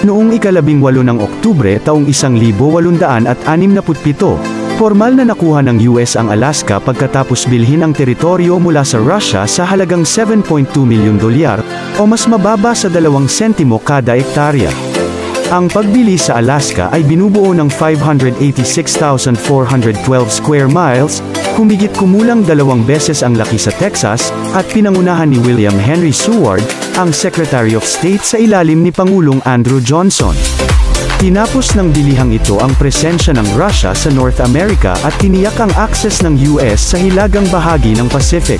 Noong ika-18 ng Oktubre taong 1867, formal na nakuha ng US ang Alaska pagkatapos bilhin ang teritoryo mula sa Russia sa halagang $7.2 milyon o mas mababa sa 2 sentimo kada ektarya. Ang pagbili sa Alaska ay binubuo ng 586,412 square miles, humigit kumulang 2 beses ang laki sa Texas, at pinangunahan ni William Henry Seward, ang Secretary of State sa ilalim ni Pangulong Andrew Johnson. Tinapos ng bilihang ito ang presensya ng Russia sa North America at tiniyak ang akses ng US sa hilagang bahagi ng Pacific.